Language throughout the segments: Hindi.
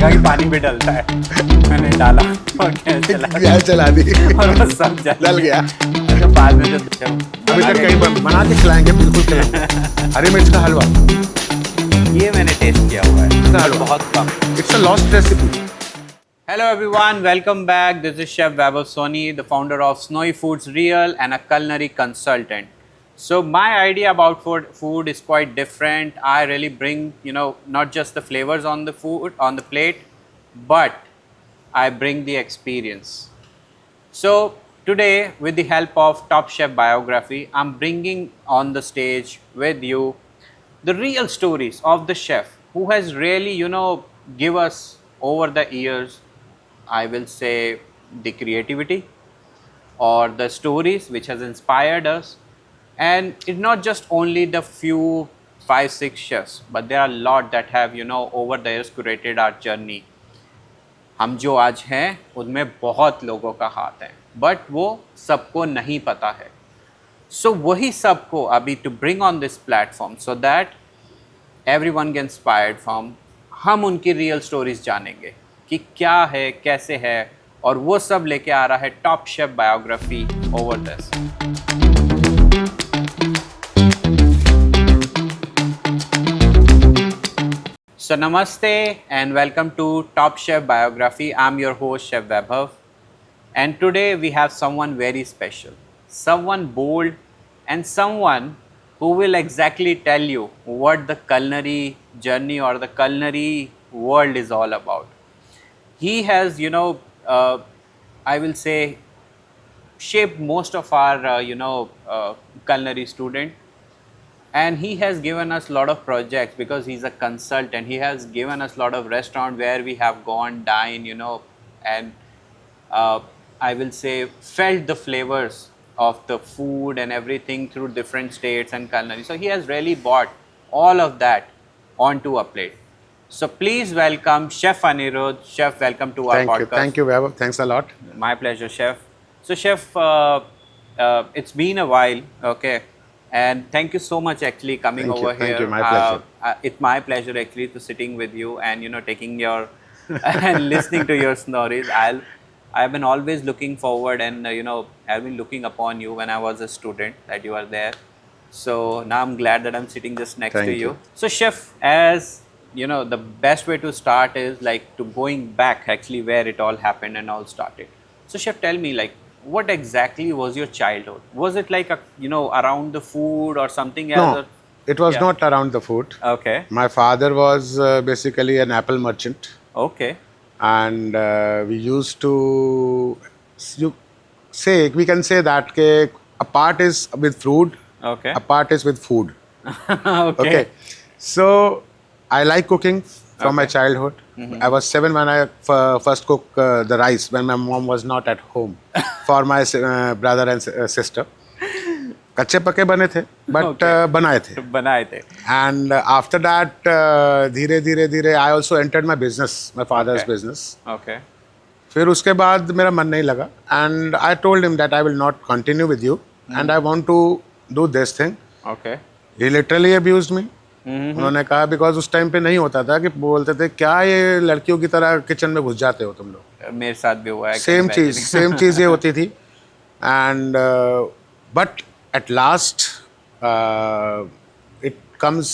देखा कि पानी भी डलता है, मैंने डाला और गैस गैस चला दी और वो सब जल गया। अच्छा बाद में जब अभी तक कहीं बना के खिलाएंगे, बिल्कुल खिलाएंगे। हरी मिर्च का हलवा, ये मैंने टेस्ट किया हुआ है, इसका but हलवा बहुत कम। It's a lost recipe. Hello everyone, welcome back. This is Chef Vaibhav Soni, the founder of Snowy Foods Real and a culinary consultant. So my idea about food is quite different. I really bring, not just the flavors on the food, on the plate, but I bring the experience. So today, with the help of Top Chef Biography, I'm bringing on the stage with you the real stories of the chef who has really, give us over the years, I will say, the creativity or the stories which has inspired us. And it's not just only the few 5 6 chefs, but there are a lot that have, over the years curated our journey. हम जो आज हैं उनमें बहुत लोगों का हाथ है, बट वो सबको नहीं पता है. सो वही सबको अभी to bring on this platform so that everyone get inspired from, हम उनकी रियल स्टोरीज जानेंगे कि क्या है, कैसे है, और वो सब लेके आ रहा है top chef biography over this. So namaste and welcome to Top Chef Biography. I'm your host Chef Vaibhav, and today we have someone very special, someone bold, and someone who will exactly tell you what the culinary journey or the culinary world is all about. He has, I will say, shaped most of our, culinary student, and he has given us a lot of projects because he's a consultant. He has given us a lot of restaurant where we have gone dine, and I will say felt the flavors of the food and everything through different states and culinary. So he has really brought all of that onto a plate. So please welcome Chef Anirudh. Chef, welcome to our podcast. Thank you, Vaibhav. Thanks a lot. My pleasure, Chef. So, Chef, it's been a while, okay, and thank you so much actually coming Thank you, over thank here. you, my pleasure. It's my pleasure actually to sitting with you and taking your and listening to your stories. I've been always looking forward and I've been looking upon you when I was a student that you are there. So now I'm glad that I'm sitting just next to Thank you. you. So, Chef, as the best way to start is like to going back actually where it all happened and all started. So, Chef, tell me, like, what exactly was your childhood? Was it like around the food or something else? No, it was Yeah. not around the food. Okay. My father was basically an apple merchant, Okay. and we used to we can say that a part is with food, Okay. a part is with food. Okay. Okay. So I like cooking from my Okay. childhood. I was 7 when I first cooked the rice when my mom was not at home for my brother and sister. कच्चे पके बने थे, but Okay. बनाए थे. बनाए थे. And after that, धीरे धीरे I also entered my business, my father's Okay. business. Okay. फिर उसके बाद मेरा मन नहीं लगा, and I told him that I will not continue with you, and I want to do this thing. Okay. He literally abused me. उन्होंने कहा बिकॉज उस टाइम पे नहीं होता था कि बोलते थे क्या ये लड़कियों की तरह किचन में घुस जाते हो तुम लोग. मेरे साथ भी हुआ है. सेम चीज़ ये होती थी. And but at last it comes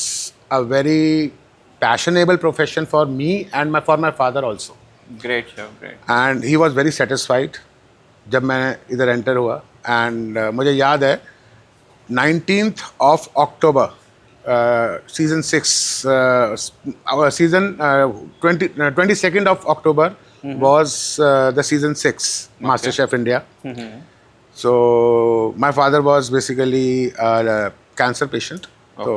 a very passionable profession for me and for my father also. Great chef, great. And he was very satisfied जब मैं इधर एंटर हुआ. एंड मुझे याद है 19th of October, season 6, our season 22nd of October was the season 6 MasterChef India. So my father was basically a cancer patient. तो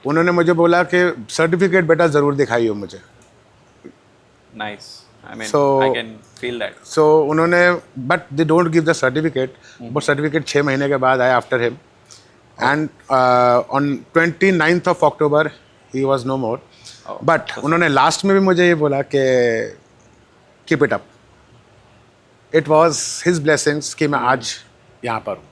उन्होंने मुझे बोला कि सर्टिफिकेट बेटा ज़रूर दिखाइए मुझे. Nice. I mean, So- I can feel that. So उन्होंने but they don't give the certificate. वो सर्टिफिकेट 6 महीने के बाद आया after him. And on 29th of October he was no more. But उन्होंने लास्ट में भी मुझे ये बोला कि keep it up. It was his blessings कि मैं आज यहाँ पर हूँ.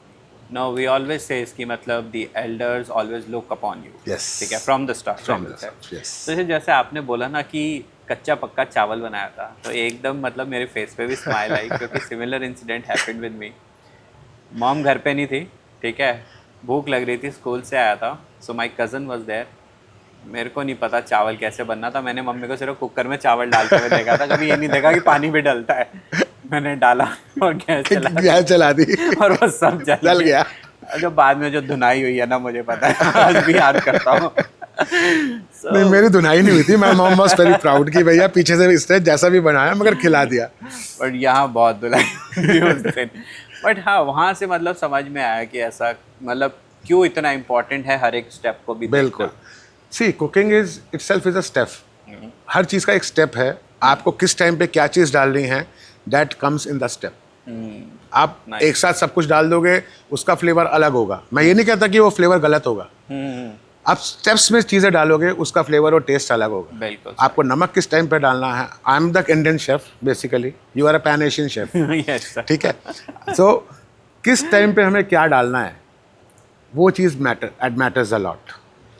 No, we always say कि मतलब the elders always look upon you. Yes. ठीक है, from the start. From I will the say. start, yes. तो जैसे आपने बोला ना कि कच्चा पक्का चावल बनाया था, तो एकदम मतलब मेरे फेस पे भी स्माइल आई क्योंकि similar incident happened with me. Mom घर पे नहीं थी, ठीक है, भूख लग रही थी, स्कूल से आया था, so my cousin was there. मेरे को नहीं पता चावल कैसे बनना था, मैंने मम्मी को सिर्फ कुकर में चावल डालते हुए देखा था, कभी ये नहीं देखा कि पानी भी डलता है। मैंने डाला और गैस चला गैस चला दी और वो सब जल गया। जो बाद में जो धुनाई हुई है ना, मुझे पता है, आज भी याद करता हूँ। नहीं, मेरी धुनाई नहीं हुई थी, मैं मॉम वाज वेरी प्राउड कि भैया पीछे से इसने जैसा भी बनाया मगर खिला दिया। बट यहाँ बहुत धुलाई हुई उस दिन। बट हाँ, वहाँ से मतलब समझ में आया कि ऐसा मतलब क्यों इतना इम्पोर्टेंट है हर एक स्टेप को भी बिल्कुल। See cooking is itself is a step. हर चीज़ का एक स्टेप है, आपको किस टाइम पे क्या चीज़ डालनी है, that comes in the step. आप एक साथ सब कुछ डाल दोगे, उसका फ्लेवर अलग होगा। मैं ये नहीं कहता कि वो फ्लेवर गलत होगा, आप स्टेप्स में चीज़ें डालोगे, उसका फ्लेवर और टेस्ट अलग होगा। बिल्कुल। आपको नमक किस टाइम पे डालना है। I am the Indian chef basically, you are a pan Asian chef. Yes sir. ठीक है, सो किस टाइम पे हमें क्या डालना है, वो चीज़ matters a lot.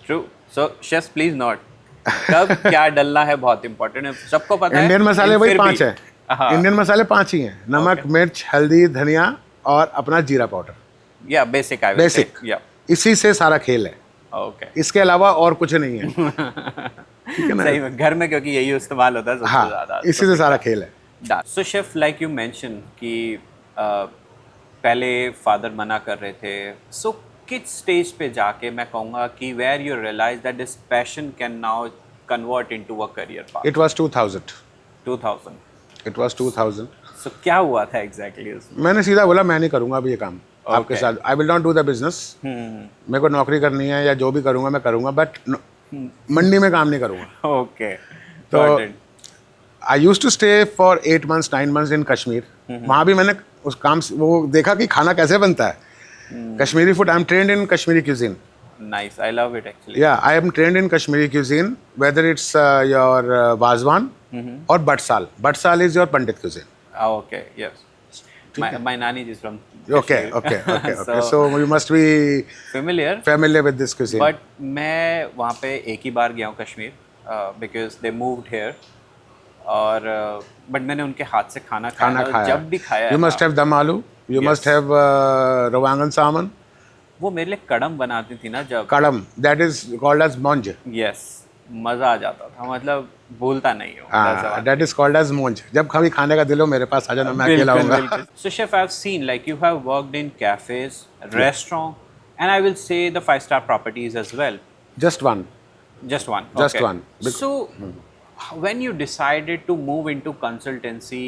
True. So chef please not, कब क्या डलना है बहुत इंपॉर्टेंट है, सबको पता है। इंडियन मसाले वही फिर 5 भी- है। हाँ। इंडियन मसाले 5 ही हैं, नमक, मिर्च, हल्दी, धनिया और अपना जीरा पाउडर। या बेसिक आई बेसिक, या इसी से सारा खेल है, ओके। इसके अलावा और कुछ नहीं है। ठीक है ना? सही में घर में क्योंकि यही इस्तेमाल होता है सबसे हाँ, ज्यादा। इसी से सारा खेल है। सो शेफ लाइक यू मेंशन कि पहले फादर मना कर रहे थे, सो किस स्टेज पे जाके मैं कहूँगा कि where you realize that this passion can now convert into a career path. It was 2000। 2000। It was 2000। So क्या हुआ था एग्जैक्टली उसमें? मैंने सीधा बोला मैं नहीं करूंगा अभी ये काम आपके Okay. साथ। आई will not do the business. मेरे को नौकरी करनी है या जो भी करूंगा मैं करूंगा, बट मंडी में काम नहीं करूंगा। ओके। तो I use to stay for 8 months 9 months in Kashmir. वहाँ भी मैंने उस काम वो देखा कि खाना कैसे बनता है। Kashmiri food, I am trained in Kashmiri cuisine. Nice, I love it actually. Yeah I am trained in Kashmiri cuisine, whether it's your wazwan और बटसाल। बटसाल is your Pandit cuisine. Okay, yes. My nanny is from Okay. So you must be familiar with this cuisine. but मैं वहाँ पे एक ही बार गया हूँ Kashmir, because they moved here, और बट मैंने उनके हाथ से खाना खाया। जब भी खाया you must have दम आलू, you must have रवांगन सामन। वो मेरे लिए कड़म बनाती थी ना जब, कड़म, that is called as monj। Yes, मज़ा आ जाता था, मतलब भूलता नहीं हूँ। that is called as monj। जब कभी खाने का दिल हो मेरे पास आ जाना, मैं अकेला हूँगा। So chef, I've seen like you have worked in cafes, restaurant, and I will say the 5-star properties as well. Just one. Just one. Just okay. one. So when you decided to move into consultancy,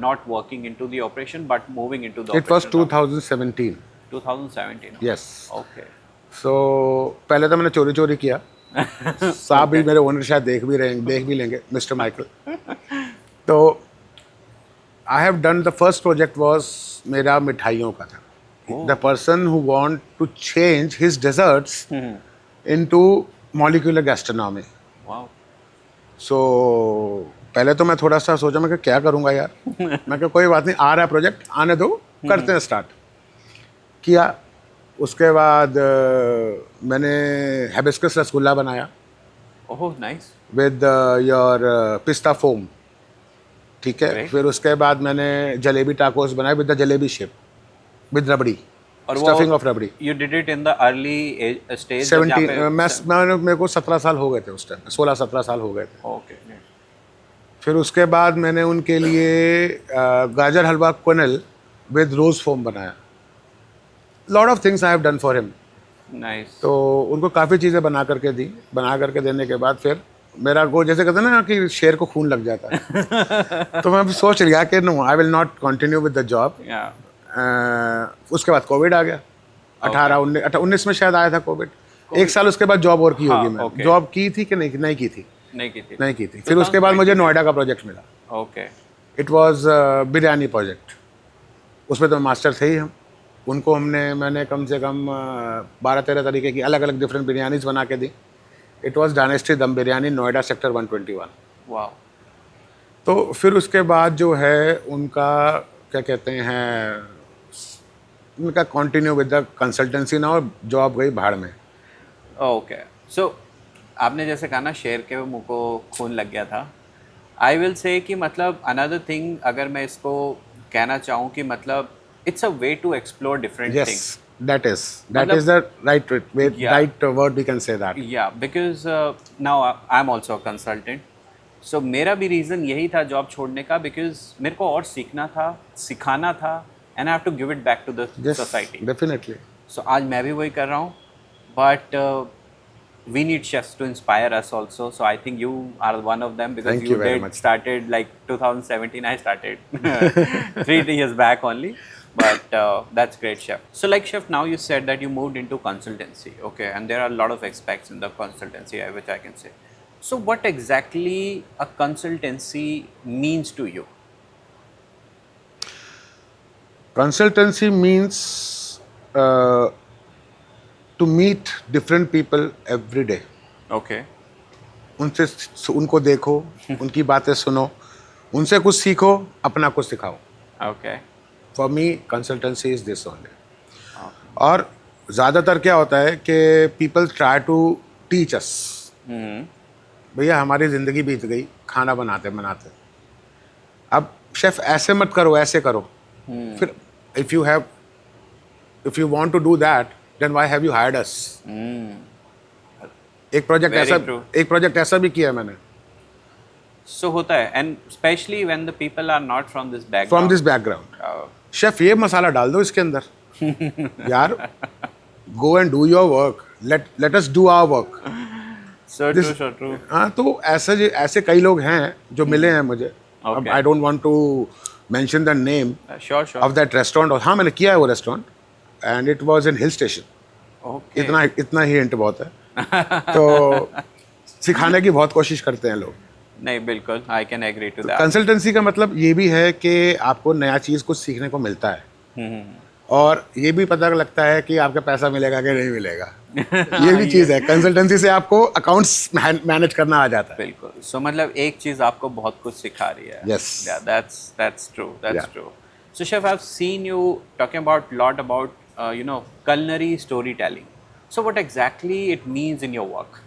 not working into the operation but moving into the It was operation 2017। 2017. Yes। Okay. So पहले तो मैंने चोरी चोरी किया। साहब भी मेरे ओनर शायद देख भी लेंगे, मिस्टर माइकल। तो I have done the first project was मेरा मिठाइयों का था। The person who want to change his desserts into molecular gastronomy. Wow. So पहले तो मैं थोड़ा सा सोचा, मैं क्या करूँगा यार। मैं कहा कोई बात नहीं, आ रहा है प्रोजेक्ट, आने दो, करते हैं स्टार्ट। किया। उसके बाद मैंने हिबिस्कस रसगुल्ला बनाया Oh, nice. With your pista foam. ठीक है। Great. फिर उसके बाद मैंने जलेबी टाकोस बनाया with the jalebi shape, with rabri, और stuffing of rabri. You did it in the early stage. 17 मेरे को 17 साल हो गए थे उस टाइम, 16-17 साल हो गए थे। Okay. फिर उसके बाद मैंने उनके लिए गाजर हलवा कोनल विद रोज फोम बनाया। Lot of things I have done for him. Nice. तो उनको काफ़ी चीज़ें बना करके दी। बना करके देने के बाद फिर मेरा को जैसे कहते हैं ना कि शेर को खून लग जाता है। तो मैं सोच लिया कि no, I will not continue with the job. Yeah. उसके बाद कोविड आ गया। 19 में शायद आया था कोविड। एक साल उसके बाद जॉब और की होगी। मैं okay. जॉब की थी कि नहीं की थी। नहीं की थी। नहीं की थी। फिर उसके बाद मुझे नोएडा का प्रोजेक्ट मिला। Okay. It was biryani project. उसमें तो मास्टर थे ही हम। उनको मैंने कम से कम 12-13 तरीके की अलग अलग डिफरेंट बिरयानीज बना के दी। इट वाज डायनेस्टी दम बिरयानी, नोएडा सेक्टर 121। Wow. तो फिर उसके बाद जो है उनका क्या कहते हैं, उनका कंटिन्यू विद द कंसल्टेंसी ना, और जॉब गई भाड़ में। ओके। सो आपने जैसे कहा ना शेर के मुंह को खून लग गया था, आई विल से कि मतलब अनदर थिंग अगर मैं इसको कहना चाहूँ कि मतलब it's a way to explore different Yes, things. that is मतलब the right yeah, right word we can say that. yeah, because now I'm also a consultant. So मेरा भी रीज़न यही था जॉब छोड़ने का, बिकॉज मेरे को और सीखना था, सिखाना था, and I have to give it back to the Yes, society. definitely. So आज मैं भी वही कर रहा हूँ, but we need chefs to inspire us also. So I think you are one of them, because Thank you you very did much. started like 2017. I started 3 years back only, but that's great, chef. So like chef, now you said that you moved into consultancy, okay, and there are a lot of aspects in the consultancy, which I can say. So what exactly a consultancy means to you? Consultancy means uh, to meet different people every day. Okay. उनको देखो, उनकी बातें सुनो, उनसे कुछ सीखो, अपना कुछ सिखाओ. Okay. For me consultancy is this only. Okay. और ज़्यादातर क्या होता है कि people try to teach us. भैया हमारी ज़िंदगी बीत गई खाना बनाते बनाते, अब शेफ़ ऐसे मत करो, ऐसे करो. फिर if you want to do that, then why have you hired us. एक प्रोजेक्ट ऐसा भी किया है मैंने. So होता है, and especially when the people are not from this background. From this background, chef ये मसाला डाल दो इसके अंदर. यार go and do your work, let us do our work. So true, so true. हाँ, तो ऐसे कई लोग हैं जो मिले हैं मुझे. Okay. I don't want to mention the name Sure, sure. Of that restaurant. और हाँ, मैंने किया है वो restaurant, and it was in hill station. Okay. इतना ही हिंट बहुत है. तो सिखाने की बहुत कोशिश करते हैं लोग. नहीं, बिल्कुल, I can agree to that. Consultancy का मतलब ये भी है कि आपको नया चीज़ कुछ सीखने को मिलता है, और ये भी पता लगता है कि आपका पैसा मिलेगा कि नहीं मिलेगा. ये भी चीज़ है. कंसल्टेंसी से आपको अकाउंट्स मैनेज करना आ जाता है. बिल्कुल. So मतलब एक चीज़ आपको बहुत कुछ सिखा रही है. Yes. Yeah, that's true. That's Yeah. true. So chef, I've seen you talking about lot about culinary storytelling. So what exactly it means in your work?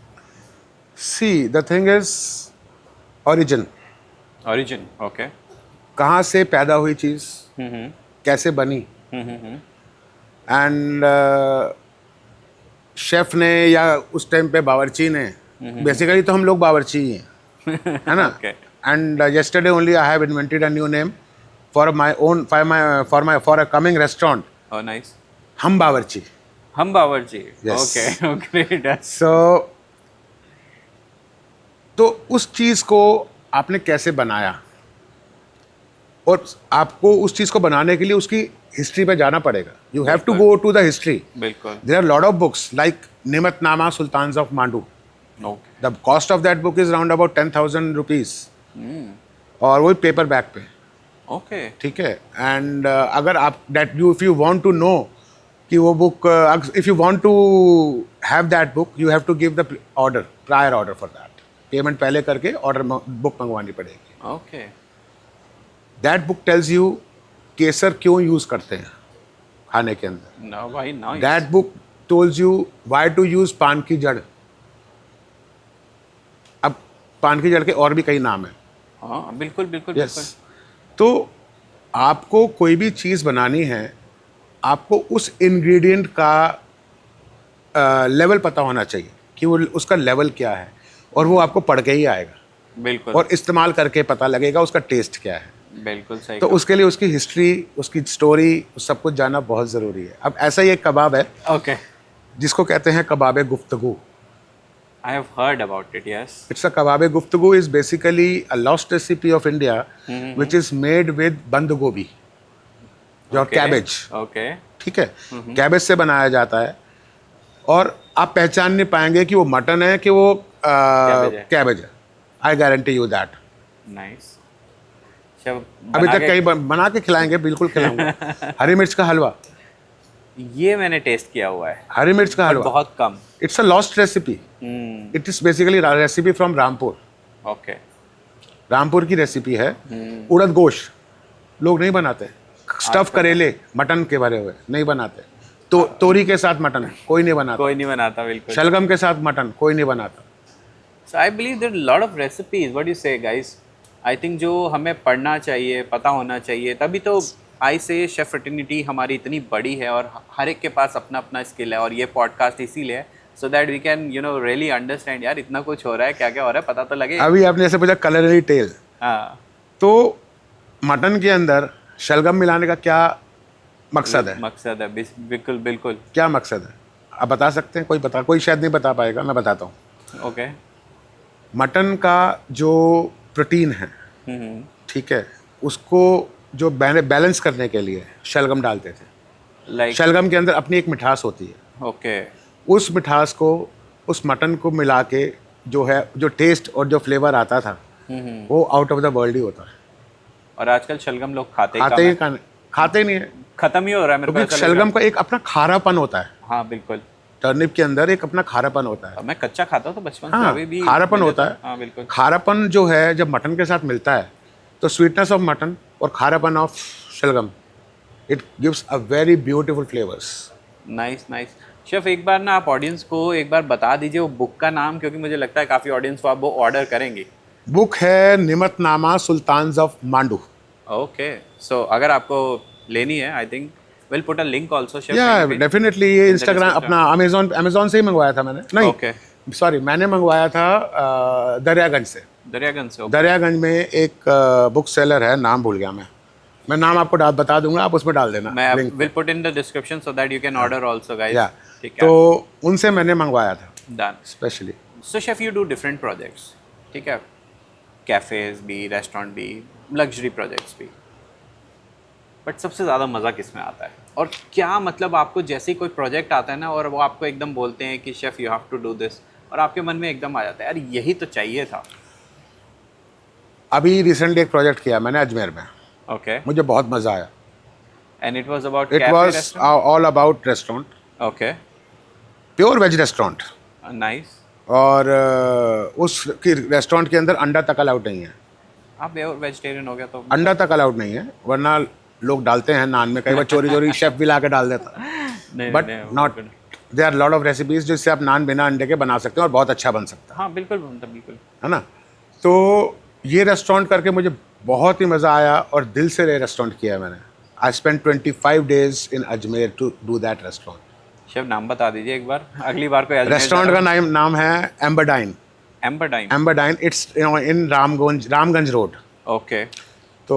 See the thing is origin. Origin. Okay. कहाँ से पैदा हुई चीज़, कैसे बनी, एंड शेफ ने या उस टाइम पे बावर्ची ने, बेसिकली तो हम लोग बावर्ची ही हैं, है ना. Okay. And yesterday only I have invented a new name for my own for a coming restaurant. Oh, nice. हम बावर्ची. हम बावर्ची. Yes. Okay. Great. सो तो उस चीज़ को आपने कैसे बनाया, और आपको उस चीज़ को बनाने के लिए उसकी हिस्ट्री पे जाना पड़ेगा. You have to go to the history. बिल्कुल. There are lot of books like Nimatnama sultans of Mandu. Okay. The cost of that book is round about 10,000 rupees, और वही पेपर बैक पे. Okay. ठीक है. एंड अगर आप if you want to know कि वो book, if you want to have that book, you have to give the prior order for that. Payment पहले करके बुक मंगवानी पड़ेगी. Okay. That book tells you केसर क्यों यूज़ करते हैं खाने के अंदर. Now, why now? That book tells you why to use पान की जड़. अब पान की जड़ के और भी कई नाम हैं. हाँ, बिल्कुल, बिल्कुल, यस. बिल्कुल. तो आपको कोई भी चीज़ बनानी है, आपको उस इंग्रेडिएंट का लेवल पता होना चाहिए कि वो उसका लेवल क्या है, और वो आपको पढ़ के ही आएगा, बिल्कुल. और इस्तेमाल करके पता लगेगा उसका टेस्ट क्या है. बिल्कुल सही. तो उसके लिए उसकी हिस्ट्री, उसकी स्टोरी, सब कुछ जानना बहुत ज़रूरी है. अब ऐसा ही एक कबाब है Okay. जिसको कहते हैं कबाब गुफ्तगू. I have heard about it. Yes. It's a kebab Guftagu is basically a lost recipe of India which is made with बंद गोभी और Okay. कैबेज. Okay. ठीक है. कैबेज से बनाया जाता है, और आप पहचान नहीं पाएंगे कि वो मटन है कि वो कैबेज है. I guarantee you that. Nice. चलो, अभी बना तक के- कहीं बना के खिलाएंगे, बिल्कुल खिलाऊंगा. हरी मिर्च का हलवा. ये मैंने टेस्ट किया हुआ है, हरी मिर्च का but हलवा. बहुत कम. It's a lost recipe. It is basically recipe from Rampur. Okay. Rampur की रेसिपी है. उड़द गोश्त लोग नहीं बनाते. स्टफ करेले मटन के भरे हुए नहीं बनाते. तो तोरी के साथ मटन कोई नहीं बनाता. कोई नहीं बनाता. बिल्कुल. शलगम के साथ मटन कोई नहीं बनाता. So I believe there are a lot of recipes. What do you say, guys? I think जो हमें पढ़ना चाहिए, पता होना चाहिए, तभी तो आई से शेफ फ्रेटर्निटी हमारी इतनी बड़ी है और हर एक के पास अपना अपना स्किल है। और ये पॉडकास्ट इसीलिए so that we can really understand यार इतना कुछ हो रहा है, क्या क्या हो रहा है, पता तो लगे। अभी आपने ऐसे पूछा कलरी टेल, हाँ, तो मटन के अंदर शलगम मिलाने का क्या मकसद है? मकसद है, बिल्कुल बिल्कुल। क्या मकसद है आप बता सकते हैं? कोई शायद नहीं बता पाएगा, मैं बताता हूँ। ओके। मटन का जो प्रोटीन है, ठीक है, उसको जो बैलेंस करने के लिए शलगम डालते थे। लाइक शलगम के अंदर अपनी एक मिठास होती है, ओके। उस मिठास को उस मटन को मिला के जो है, जो टेस्ट और जो फ्लेवर आता था वो आउट ऑफ द वर्ल्ड ही होता है। और आजकल शलगम लोग खाते खाते ही नहीं है, खत्म ही हो रहा है मेरे को क्योंकि ऐसा लग रहा शलगम का एक अपना खारापन होता है। है। हाँ बिल्कुल। टर्निप के अंदर एक अपना खारापन होता है। मैं कच्चा खाता हूँ तो बचपन से हाँ, अभी भी खारापन मिले होता तो- है। हाँ बिल्कुल। खारापन जो है जब मटन के साथ मिलता है तो स्वीटनेस ऑफ मटन और खारापन ऑफ शलगम, it gives a very beautiful flavours. Nice nice. Chef एक बार ना आप ऑडियंस को एक बार बता दीजिए वो बुक का नाम, क्योंकि मुझे लगता है काफ़ी ऑडियंस को आप वो ऑर्डर करेंगे। बुक है Nimatnama sultans of Mandu. Okay, so अगर आपको लेनी है I think will put a link also chef. Yeah definitely, ये इंस्टाग्राम अपना अमेजोन से ही मंगवाया था मैंने। नहीं, ओके। सॉरी, मैंने मंगवाया था दरियागंज से। दरियागंज से। दरियागंज में एक बुक सेलर है, नाम भूल गया मैं नाम आपको बता दूंगा, आप उसमें डाल देना मैं link. Will put in the description so that you can order also guys. या ठीक है, तो उनसे मैंने मंगवाया था done. Specially. So chef you do different projects, ठीक है, कैफ़ेज भी, रेस्टोरेंट भी, लग्जरी प्रोजेक्ट्स भी, बट सबसे ज़्यादा मज़ा किस में आता है? और क्या मतलब आपको जैसे ही कोई प्रोजेक्ट आता है ना और वो आपको एकदम बोलते हैं कि chef you have to do this, और आपके मन में एकदम आ जाता है यार यही तो चाहिए था। अभी रिसेंटली एक प्रोजेक्ट किया मैंने अजमेर में, ओके। मुझे बहुत मज़ा आया। And it was about it cafe was restaurant. All about restaurant, okay, pure veg restaurant. Nice. और उस रेस्टोरेंट के अंदर अंडा तक अलाउड नहीं है। आप वेजिटेरियन हो गया तो अंडा तक अलाउड नहीं है, वरना लोग डालते हैं नान में, कई बार चोरी चोरी शेफ भी ला के डाल देता है। नहीं बट नहीं, not, they are lot of recipes जिससे आप नान बिना अंडे के बना सकते हैं और बहुत अच्छा बन सकता हाँ बिल्कुल बनता, बिल्कुल। है ना। तो ये रेस्टोरेंट करके मुझे बहुत ही मज़ा आया और दिल से ये रेस्टोरेंट किया है मैंने। I spend 25 days in Ajmer to do that restaurant. Chef नाम बता दीजिए एक बार, अगली बार कोई रेस्टोरेंट का नाम है Amberdine. Amberdine. Amberdine, it's in Ramganj road. Okay तो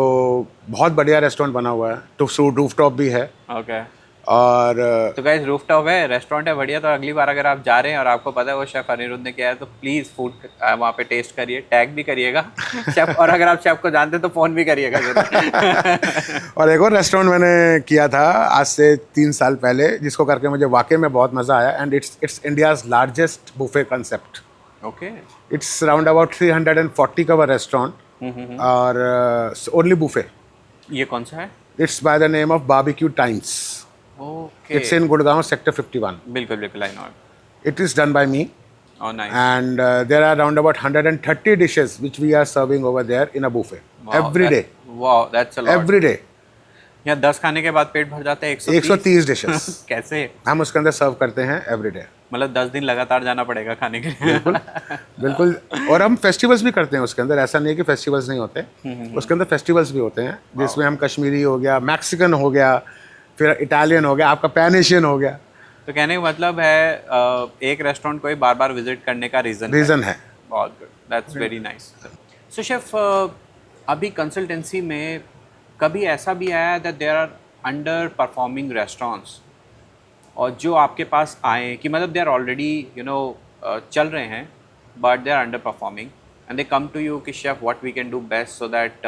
बहुत बढ़िया रेस्टोरेंट बना हुआ है, तो रूफटॉप भी है। ओके। और तो गाइस रूफटॉप है, रेस्टोरेंट है बढ़िया। तो अगली बार अगर आप जा रहे हैं और आपको पता है वो शेफ अनिरुद्ध ने किया है तो प्लीज़ फूड वहाँ पे टेस्ट करिए, टैग भी करिएगा शेफ, और अगर आप शेफ को जानते हैं तो फ़ोन भी करिएगा जरूर। और एक और रेस्टोरेंट मैंने किया था आज से 3 साल पहले, जिसको करके मुझे वाकई में बहुत मज़ा आया। And it's India's largest buffet concept. Okay. It's around about 340 का रेस्टोरेंट और ओनली बुफे। ये कौन सा है? It's by the name of barbecue times. Okay. It's in Gurgaon sector 51। बिल्कुल बिल्कुल, I know. It is done by me. Oh nice. And there are around about 130 dishes which we are serving over there in a buffet every day. Wow that's a lot. Every day. यहाँ 10 खाने के बाद पेट भर जाता है 130 dishes कैसे? हम उसके अंदर सर्व करते हैं every day. मतलब 10 दिन लगातार जाना पड़ेगा खाने के लिए। बिल्कुल। और हम फेस्टिवल्स भी करते हैं उसके अंदर, ऐसा नहीं है कि फेस्टिवल्स नहीं होते। उसके अंदर फेस्टिवल्स भी होते हैं जिसमें हम कश्मीरी हो गया, मैक्सिकन हो गया, फिर इटालियन हो गया, आपका पैन एशियन हो गया। तो कहने का मतलब है एक रेस्टोरेंट को ही बार बार विजिट करने का रीज़न है। बहुत good, that's very nice. So chef अभी कंसल्टेंसी में कभी ऐसा भी आया that there are under performing restaurants, और जो आपके पास आए कि मतलब दे आर ऑलरेडी चल रहे हैं but they are under performing and they come to you कि chef what we can do best so that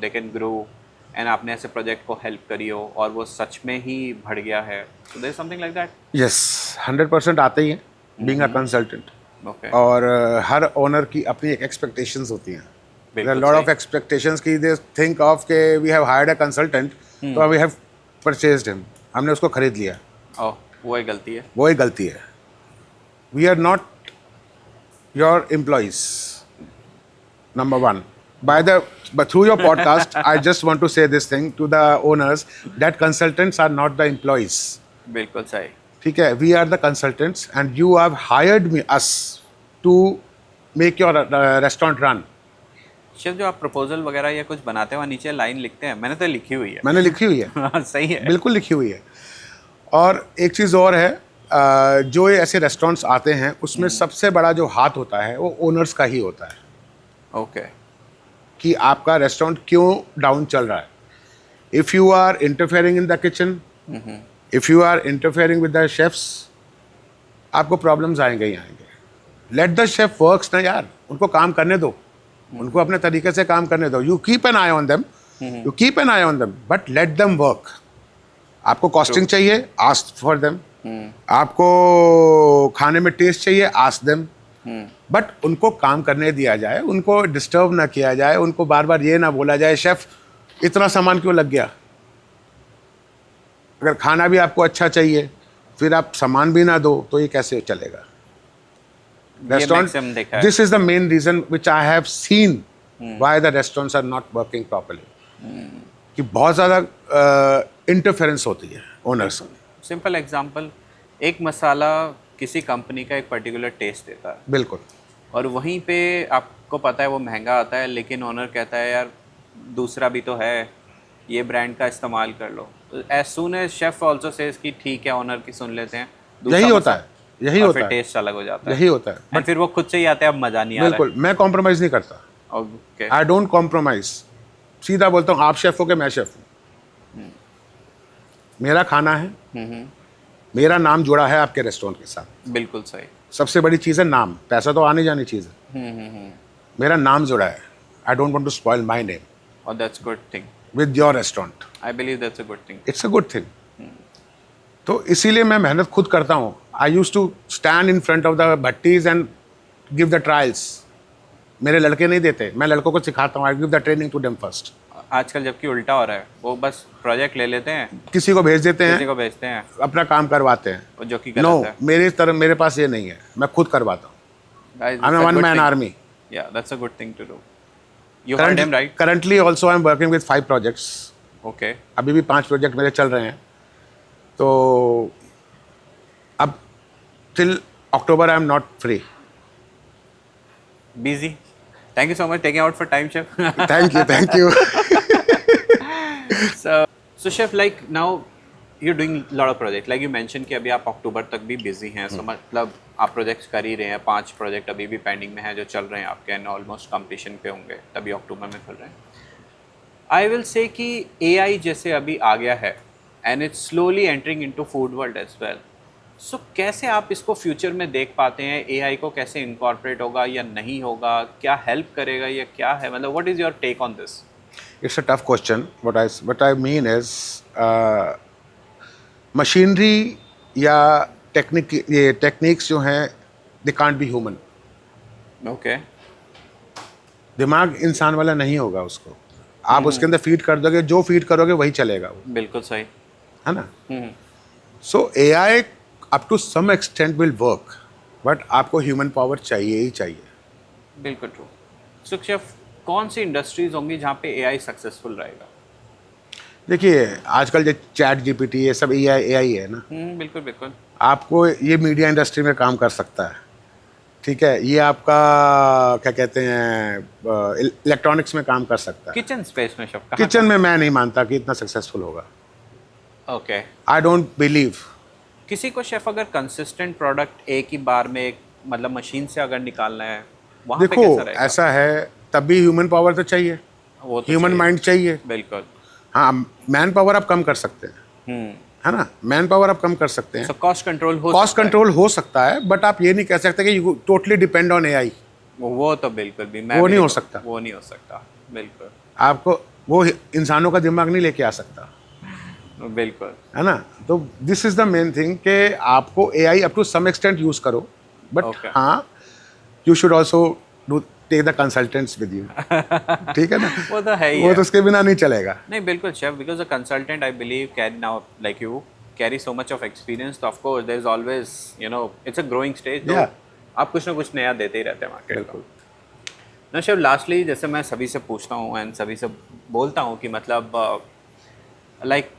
they can grow, and आपने ऐसे प्रोजेक्ट को हेल्प करी हो और वो सच में ही बढ़ गया है, so there is something like that? Yes, 100% आते ही हैं बीइंग अ कंसल्टेंट। ओके। और हर ओनर की अपनी एक एक्सपेक्टेशंस होती हैं। There are a lot of expectations कि they think of के we have hired a consultant, तो we have purchased him, हमने उसको खरीद लिया। ओह, वो एक गलती है। वो एक गलती है। We are not your employees, number one. But through your podcast, I just want to say this thing to the owners that consultants are not the employees. बिल्कुल सही। ठीक है, we are the consultants and you have hired us to make your restaurant run. Chef जो आप प्रपोजल वगैरह या कुछ बनाते हो नीचे लाइन लिखते हैं, मैंने तो लिखी हुई है। मैंने लिखी हुई है, हाँ, सही है। बिल्कुल लिखी हुई है। और एक चीज़ और है, जो ये ऐसे रेस्टोरेंट्स आते हैं उसमें सबसे बड़ा जो हाथ होता है वो ओनर्स का ही होता है, ओके। कि आपका रेस्टोरेंट क्यों डाउन चल रहा है। If you are interfering in the kitchen, if you are interfering with the chefs, आपको प्रॉब्लम्स आएंगे ही आएंगे। लेट द शेफ वर्क्स ना यार, उनको काम करने दो, उनको अपने तरीके से काम करने दो। You keep an I on them, you keep an I on them, but let them work. आपको कॉस्टिंग चाहिए, आस्क फॉर देम। आपको खाने में टेस्ट चाहिए, आस्क देम। बट उनको काम करने दिया जाए, उनको डिस्टर्ब ना किया जाए, उनको बार बार ये ना बोला जाए शेफ इतना सामान क्यों लग गया। अगर खाना भी आपको अच्छा चाहिए फिर आप सामान भी ना दो तो ये कैसे चलेगा। maximum देखा है। This is the main reason which I have seen why the restaurants are not working properly. कि बहुत ज़्यादा इंटरफेरेंस होती है ओनर्स की। सिंपल एग्जांपल, एक मसाला किसी कंपनी का एक पर्टिकुलर टेस्ट देता है, बिल्कुल। और वहीं पे आपको पता है वो महंगा आता है, लेकिन ओनर कहता है यार दूसरा भी तो है, ये ब्रांड का इस्तेमाल कर लो। As soon as chef also says कि ठीक है, ओनर की सुन लेते हैं, यही होता है, यही और होता फिर है, टेस्ट अलग हो जाता है। यही होता है। बट फिर वो खुद से ही आते हैं, अब मज़ा नहीं आ रहा बिल्कुल, मैं कॉम्प्रोमाइज़ नहीं करता। है। ओके। I don't compromise. सीधा बोलता हूँ, आप शेफ हो के मैं शेफ हूँ, मेरा खाना है, मेरा नाम जुड़ा है आपके रेस्टोरेंट के साथ। बिल्कुल सही। सबसे बड़ी चीज़ है नाम, पैसा तो आने जानी चीज़ है। मेरा नाम जुड़ा है। I don't want to spoil my name और that's good thing. With your restaurant. I believe that's a good thing. It's a good thing. तो इसीलिए मैं मेहनत खुद करता हूँ। I use to stand in front of the bhattis and give the trials. मेरे लड़के नहीं देते, मैं लड़कों को सिखाता हूँ। I give the training to them first. आजकल जबकि उल्टा हो रहा है, वो बस प्रोजेक्ट ले लेते हैं, किसी को भेज देते किसी हैं, को भेजते हैं, अपना काम करवाते हैं। और जो कि नो, गलत है। मेरे तरह मेरे पास ये नहीं है, मैं खुद करवाता हूँ। Guys, I am it's a one good man thing. Army. Yeah, that's a good thing to do. You heard him right? Currently also I am working with 5 projects. Okay. अभी भी 5 प्रोजेक्ट मेरे चल रहे हैं। तो अब till October I am not free. Busy. Thank you so much taking out for time, chef. Thank you, thank you. So chef, like now you're doing a lot of projects. Like you mentioned कि अभी आप अक्टूबर तक भी busy हैं, so मतलब आप प्रोजेक्ट्स कर ही रहे हैं। 5 प्रोजेक्ट अभी भी पेंडिंग में हैं जो चल रहे हैं आपके, एंड ऑलमोस्ट कंप्लीशन पे होंगे, तभी अक्टूबर में खुल रहे हैं। आई विल से कि AI जैसे अभी आ गया है, and it's slowly entering into food world as well. So कैसे आप इसको फ्यूचर में देख पाते हैं? AI को कैसे इनकॉर्पोरेट होगा या नहीं होगा, क्या हेल्प करेगा या क्या है, मतलब what is your take on this? It's a tough question. What I mean is machinery या टेक्निक्स जो हैं they can't be human. Okay. दिमाग इंसान वाला नहीं होगा उसको। आप उसके अंदर फीड कर दोगे, जो फीड करोगे वही चलेगा वो, बिल्कुल सही। है ना। So AI up to some extent will work, but आपको ह्यूमन पावर चाहिए ही चाहिए। बिल्कुल ट्रू। सो शेफ, कौन सी इंडस्ट्रीज होंगी जहाँ पे AI सक्सेसफुल रहेगा? देखिए आजकल जो चैट GPT ये सब AI है ना। बिल्कुल बिल्कुल। आपको ये मीडिया इंडस्ट्री में काम कर सकता है, ठीक है। ये आपका क्या कहते हैं इलेक्ट्रॉनिक्स में काम कर सकता है। किचन स्पेस में शेफ किचन में मैं नहीं मानता कि इतना सक्सेसफुल होगा। ओके। I don't believe. किसी को शेफ अगर कंसिस्टेंट प्रोडक्ट एक ही बार में मतलब मशीन से अगर निकालना है, वहाँ पे देखो कैसा रहेगा? ऐसा है, तब भी ह्यूमन पावर तो चाहिए, वो तो ह्यूमन चाहिए। माइंड चाहिए। बिल्कुल। हाँ, मैन पावर आप कम कर सकते हैं, है ना। मैन पावर आप कम कर सकते हैं। सो कॉस्ट कंट्रोल हो कॉस्ट सकता है। कंट्रोल हो सकता है, बट आप ये नहीं कह सकते कि you totally depend on AI। वो तो बिल्कुल भी वो नहीं हो सकता। वो नहीं हो सकता। बिल्कुल आपको वो इंसानों का दिमाग नहीं लेके आ सकता, बिल्कुल। है ना। तो this is the main thing कि आपको AI up to some extent use करो, बट Okay. हाँ you should also do take the consultants with you. ठीक है ना। वो तो है ही वो है। तो उसके बिना नहीं चलेगा। नहीं बिल्कुल chef, because a consultant I believe can now like you carry so much of experience, तो of course there is always you know it's a growing stage. Yeah. आप कुछ ना कुछ नया देते ही रहते हैं मार्केट को। बिल्कुल। ना शेफ, लास्टली जैसे मैं सभी से पूछता हूँ एंड सभी से बोलता हूँ कि मतलब लाइक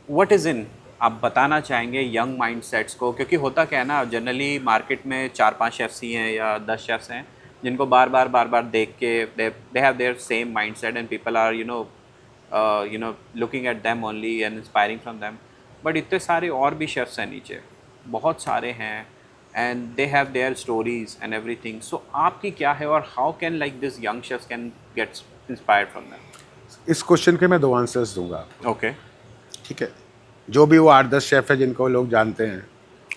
व्हाट इज़ इन, आप बताना चाहेंगे यंग माइंड सेट्स को, क्योंकि होता क्या है ना, जनरली मार्केट में 4-5 शेफ्स ही हैं या 10 शेफ्स हैं, जिनको बार बार देख के they have their same mindset and people are looking at them only and inspiring from them. But इतने सारे और भी शेफ्स हैं नीचे, बहुत सारे हैं, and they have their stories and everything. So आपकी क्या है और how can like this young chefs can get inspired from them? इस क्वेश्चन के मैं 2 आंसर्स दूंगा। Okay. ठीक है, जो भी वो 8-10 शेफ़ है जिनको लोग जानते हैं,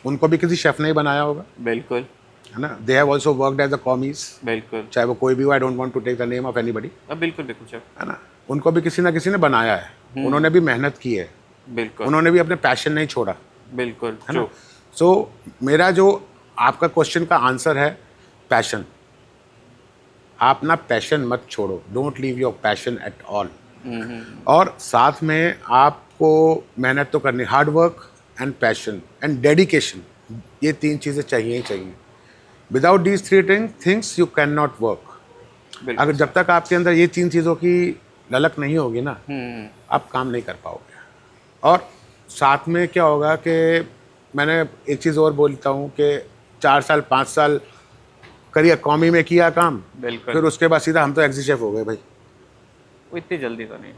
उनको भी किसी शेफ़ ने ही बनाया होगा, बिल्कुल है ना। They have also worked as a commis, बिल्कुल चाहे वो कोई भी हो, I don't want to take the name of anybody, बिल्कुल बिल्कुल शेफ, है ना। उनको भी किसी ना किसी ने बनाया है, उन्होंने भी मेहनत की है, बिल्कुल उन्होंने भी अपने पैशन नहीं छोड़ा, बिल्कुल है ना। सो मेरा जो आपका क्वेश्चन का आंसर है पैशन। आप ना पैशन मत छोड़ो, don't leave your passion at all. और साथ में आपको मेहनत तो करनी, hard work and passion and dedication, ये 3 चीज़ें चाहिए ही चाहिए। Without these 3 things you can not work. अगर जब तक आपके अंदर ये 3 चीज़ों की ललक नहीं होगी ना, आप काम नहीं कर पाओगे। और साथ में क्या होगा कि मैंने एक चीज़ और बोलता हूँ कि 4 साल 5 साल करिए कॉमी में किया काम, बिल्कुल फिर उसके बाद सीधा हम तो एग्जी शेफ हो गए भाई। वो इतनी जल्दी तो नहीं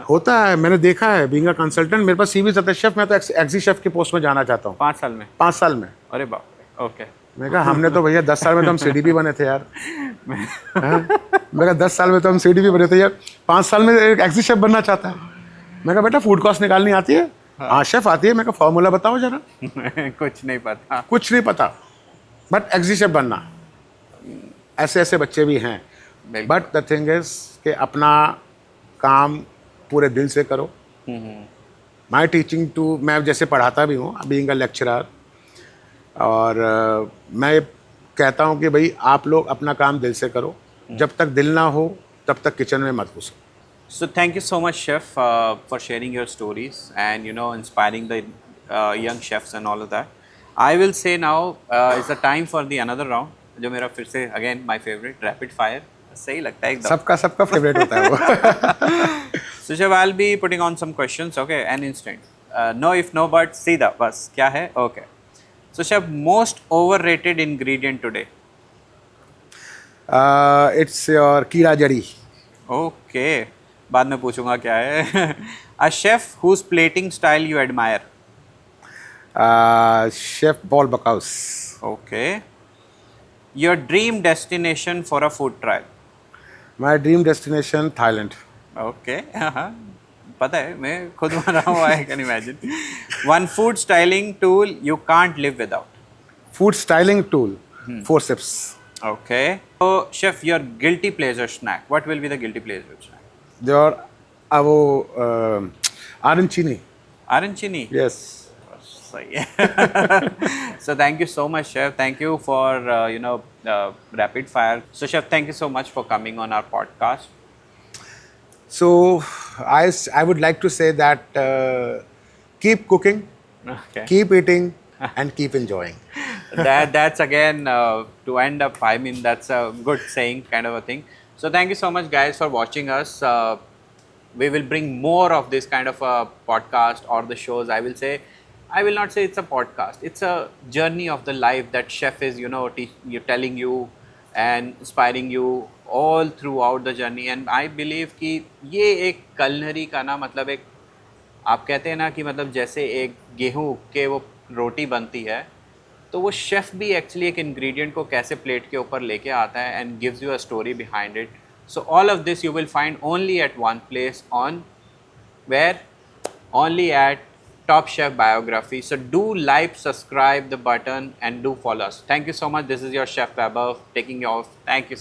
होता है, मैंने देखा है। बीइंग अ कंसल्टेंट मेरे पास सीवी आता है, शेफ मैं तो एग्जी शेफ की पोस्ट में जाना चाहता हूँ 5 साल में। 5 साल में। अरे बाप रे, ओके। मैं कहा हमने तो भैया 10 साल में तो हम सीडीपी बने थे यार। हाँ? मैं कहा 10 साल में तो हम सीडीपी बने थे यार, 5 साल में एक एग्जी शेफ बनना चाहता है। मैं कहा बेटा फूड कॉस्ट निकालनी आती है? हाँ शेफ आती है। मैं कहा फॉर्मूला बताओ जरा। कुछ नहीं पता, कुछ नहीं पता, बट एग्जी शेफ बनना। ऐसे ऐसे बच्चे भी हैं, बट द थिंग इज कि अपना काम पूरे दिल से करो। माई टीचिंग टू, मैं जैसे पढ़ाता भी हूँ बीइंग अ लेक्चरर, और मैं कहता हूँ कि भाई आप लोग अपना काम दिल से करो, जब तक दिल ना हो तब तक किचन में मत घुसो। So thank you so much, chef, for sharing your stories and inspiring the young chefs and all of that. I will say now is the time for the another round, जो मेरा फिर से again my favorite rapid fire, सही लगता है एकदम। सबका फेवरेट होता है वो। So chef, I'll be putting on some questions, okay, and instant. No if no but, सीधा बस क्या है, okay. So chef, most overrated ingredient today? It's your कीड़ा जड़ी। Okay, बाद में पूछूंगा क्या है। A chef whose plating style you admire? Chef Paul Bocuse. Okay. Your dream destination for a food trial? My dream destination Thailand. Okay. हाँ, पता है, मैं खुद बना हुआ है, can imagine. One food styling tool you can't live without? Food styling tool, forceps. Okay. So chef, your guilty pleasure snack. What will be the guilty pleasure snack? और वो आरंचीनी। Arancini. यस। सही है। So thank you so much, chef. Thank you for rapid fire. So chef, thank you so much for coming on our podcast. So I would like to say that keep cooking, Okay. keep eating, and keep enjoying. That's again to end up. I mean, that's a good saying, kind of a thing. So thank you so much, guys, for watching us. We will bring more of this kind of a podcast or the shows. I will not say it's a podcast. It's a journey of the life that chef is, you're telling you and inspiring you all throughout the journey. And I believe कि ये एक culinary का ना मतलब एक, आप कहते हैं ना कि मतलब जैसे एक गेहूं के वो रोटी बनती है, तो वो शेफ़ भी एक्चुअली एक इंग्रेडिएंट को कैसे प्लेट के ऊपर लेके आता है and gives you a story behind it. So all of this you will find only at one place on where only at Top Chef Biography. So do like, subscribe the button and do follow us. Thank you so much. This is your Chef Vaibhav taking you off. Thank you.